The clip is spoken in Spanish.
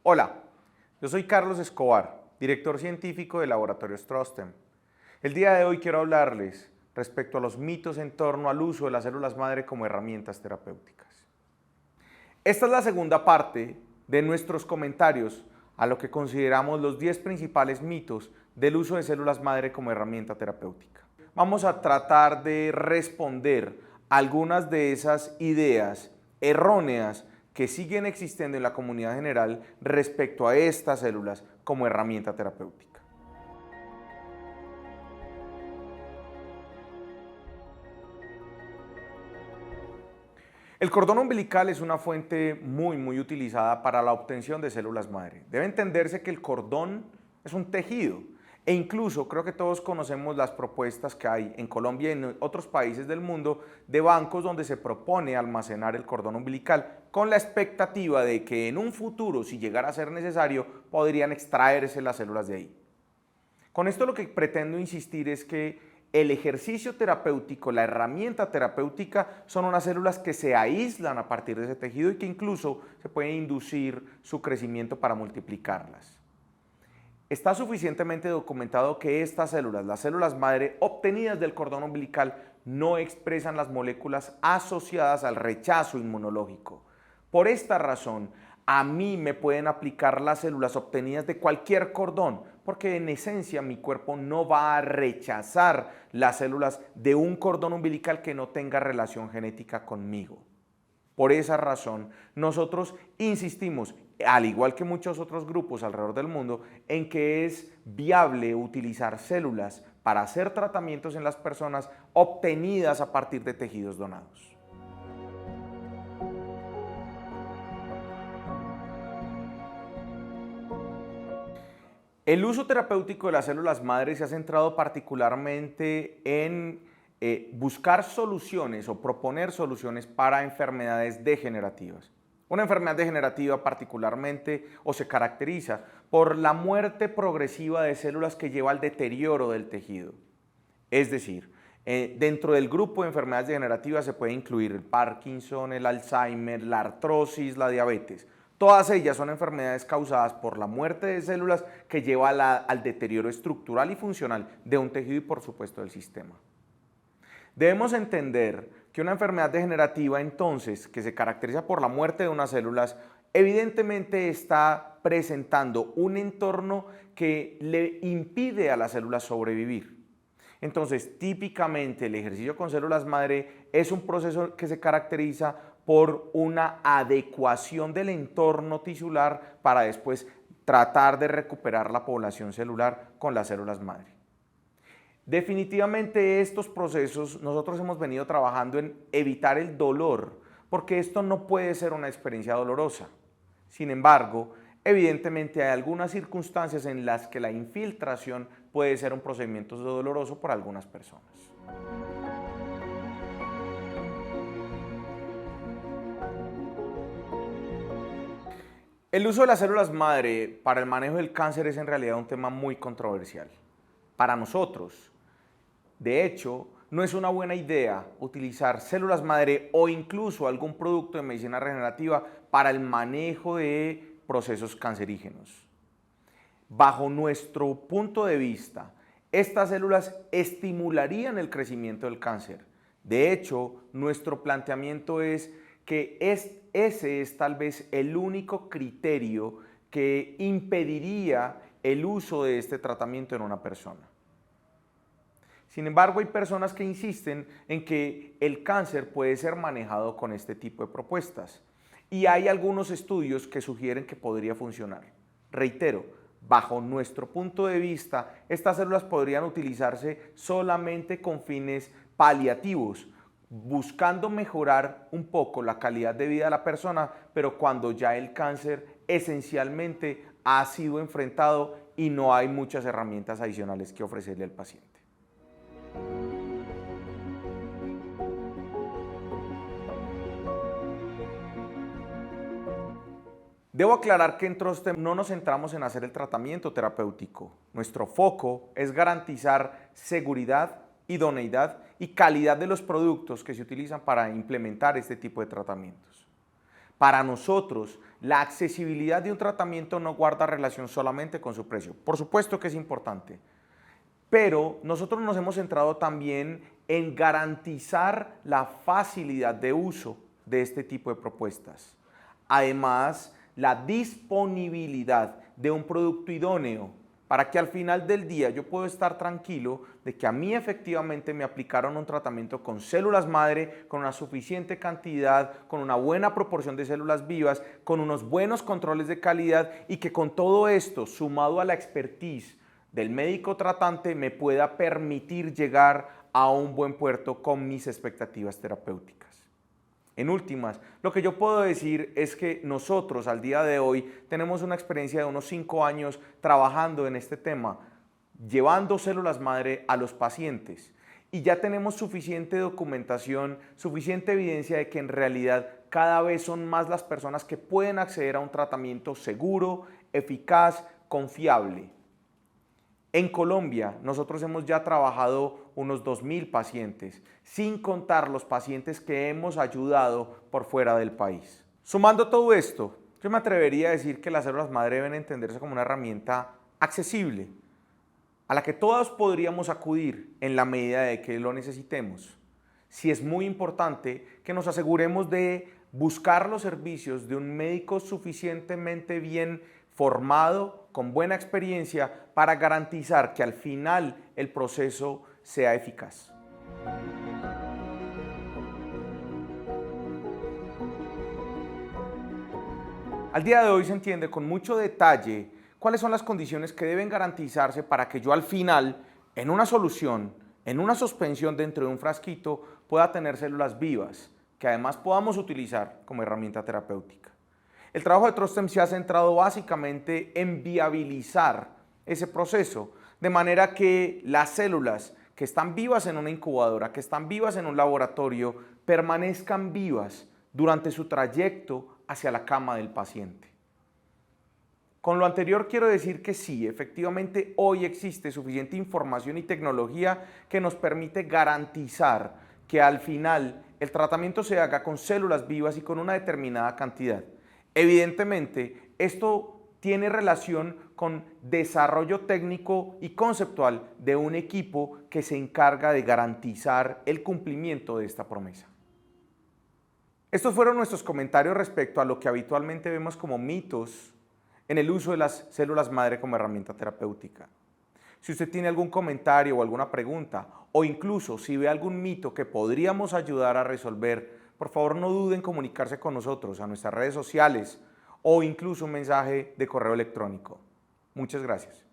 Hola, yo soy Carlos Escobar, director científico de Laboratorios Trostem. El día de hoy quiero hablarles respecto a los mitos en torno al uso de las células madre como herramientas terapéuticas. Esta es la segunda parte de nuestros comentarios a lo que consideramos los 10 principales mitos del uso de células madre como herramienta terapéutica. Vamos a tratar de responder algunas de esas ideas erróneas que siguen existiendo en la comunidad general respecto a estas células como herramienta terapéutica. El cordón umbilical es una fuente muy utilizada para la obtención de células madre. Debe entenderse que el cordón es un tejido e incluso creo que todos conocemos las propuestas que hay en Colombia y en otros países del mundo de bancos donde se propone almacenar el cordón umbilical con la expectativa de que en un futuro, si llegara a ser necesario, podrían extraerse las células de ahí. Con esto lo que pretendo insistir es que el ejercicio terapéutico, la herramienta terapéutica, son unas células que se aíslan a partir de ese tejido y que incluso se puede inducir su crecimiento para multiplicarlas. Está suficientemente documentado que estas células, las células madre obtenidas del cordón umbilical, no expresan las moléculas asociadas al rechazo inmunológico. Por esta razón, a mí me pueden aplicar las células obtenidas de cualquier cordón, porque en esencia mi cuerpo no va a rechazar las células de un cordón umbilical que no tenga relación genética conmigo. Por esa razón, nosotros insistimos, al igual que muchos otros grupos alrededor del mundo, en que es viable utilizar células para hacer tratamientos en las personas obtenidas a partir de tejidos donados. El uso terapéutico de las células madre se ha centrado particularmente en buscar soluciones o proponer soluciones para enfermedades degenerativas. Una enfermedad degenerativa particularmente o se caracteriza por la muerte progresiva de células que lleva al deterioro del tejido. Es decir, dentro del grupo de enfermedades degenerativas se puede incluir el Parkinson, el Alzheimer, la artrosis, la diabetes. Todas ellas son enfermedades causadas por la muerte de células que lleva al deterioro estructural y funcional de un tejido y por supuesto del sistema. Debemos entender que una enfermedad degenerativa entonces, que se caracteriza por la muerte de unas células, evidentemente está presentando un entorno que le impide a las células sobrevivir. Entonces, típicamente el ejercicio con células madre es un proceso que se caracteriza por una adecuación del entorno tisular para después tratar de recuperar la población celular con las células madre. Definitivamente estos procesos nosotros hemos venido trabajando en evitar el dolor, porque esto no puede ser una experiencia dolorosa. Sin embargo, evidentemente hay algunas circunstancias en las que la infiltración puede ser un procedimiento doloroso para algunas personas. El uso de las células madre para el manejo del cáncer es en realidad un tema muy controversial. Para nosotros, de hecho, no es una buena idea utilizar células madre o incluso algún producto de medicina regenerativa para el manejo de procesos cancerígenos. Bajo nuestro punto de vista, estas células estimularían el crecimiento del cáncer. De hecho, nuestro planteamiento es que ese es tal vez el único criterio que impediría el uso de este tratamiento en una persona. Sin embargo, hay personas que insisten en que el cáncer puede ser manejado con este tipo de propuestas y hay algunos estudios que sugieren que podría funcionar. Reitero, bajo nuestro punto de vista, estas células podrían utilizarse solamente con fines paliativos, buscando mejorar un poco la calidad de vida de la persona, pero cuando ya el cáncer esencialmente ha sido enfrentado y no hay muchas herramientas adicionales que ofrecerle al paciente. Debo aclarar que en Trostem no nos centramos en hacer el tratamiento terapéutico. Nuestro foco es garantizar seguridad, idoneidad y calidad de los productos que se utilizan para implementar este tipo de tratamientos. Para nosotros, la accesibilidad de un tratamiento no guarda relación solamente con su precio. Por supuesto que es importante, pero nosotros nos hemos centrado también en garantizar la facilidad de uso de este tipo de propuestas. Además, la disponibilidad de un producto idóneo para que al final del día yo pueda estar tranquilo de que a mí efectivamente me aplicaron un tratamiento con células madre, con una suficiente cantidad, con una buena proporción de células vivas, con unos buenos controles de calidad y que con todo esto, sumado a la expertise del médico tratante, me pueda permitir llegar a un buen puerto con mis expectativas terapéuticas. En últimas, lo que yo puedo decir es que nosotros al día de hoy tenemos una experiencia de unos 5 años trabajando en este tema, llevando células madre a los pacientes y ya tenemos suficiente documentación, suficiente evidencia de que en realidad cada vez son más las personas que pueden acceder a un tratamiento seguro, eficaz, confiable. En Colombia, nosotros hemos ya trabajado unos 2.000 pacientes, sin contar los pacientes que hemos ayudado por fuera del país. Sumando todo esto, yo me atrevería a decir que las células madre deben entenderse como una herramienta accesible, a la que todos podríamos acudir en la medida de que lo necesitemos. Sí es muy importante que nos aseguremos de buscar los servicios de un médico suficientemente bien formado, con buena experiencia, para garantizar que al final el proceso sea eficaz. Al día de hoy se entiende con mucho detalle cuáles son las condiciones que deben garantizarse para que yo al final, en una solución, en una suspensión dentro de un frasquito, pueda tener células vivas, que además podamos utilizar como herramienta terapéutica. El trabajo de Trustem se ha centrado básicamente en viabilizar ese proceso, de manera que las células que están vivas en una incubadora, que están vivas en un laboratorio, permanezcan vivas durante su trayecto hacia la cama del paciente. Con lo anterior quiero decir que sí, efectivamente hoy existe suficiente información y tecnología que nos permite garantizar que al final el tratamiento se haga con células vivas y con una determinada cantidad. Evidentemente, esto tiene relación con desarrollo técnico y conceptual de un equipo que se encarga de garantizar el cumplimiento de esta promesa. Estos fueron nuestros comentarios respecto a lo que habitualmente vemos como mitos en el uso de las células madre como herramienta terapéutica. Si usted tiene algún comentario o alguna pregunta, o incluso si ve algún mito que podríamos ayudar a resolver, por favor no duden en comunicarse con nosotros a nuestras redes sociales o incluso un mensaje de correo electrónico. Muchas gracias.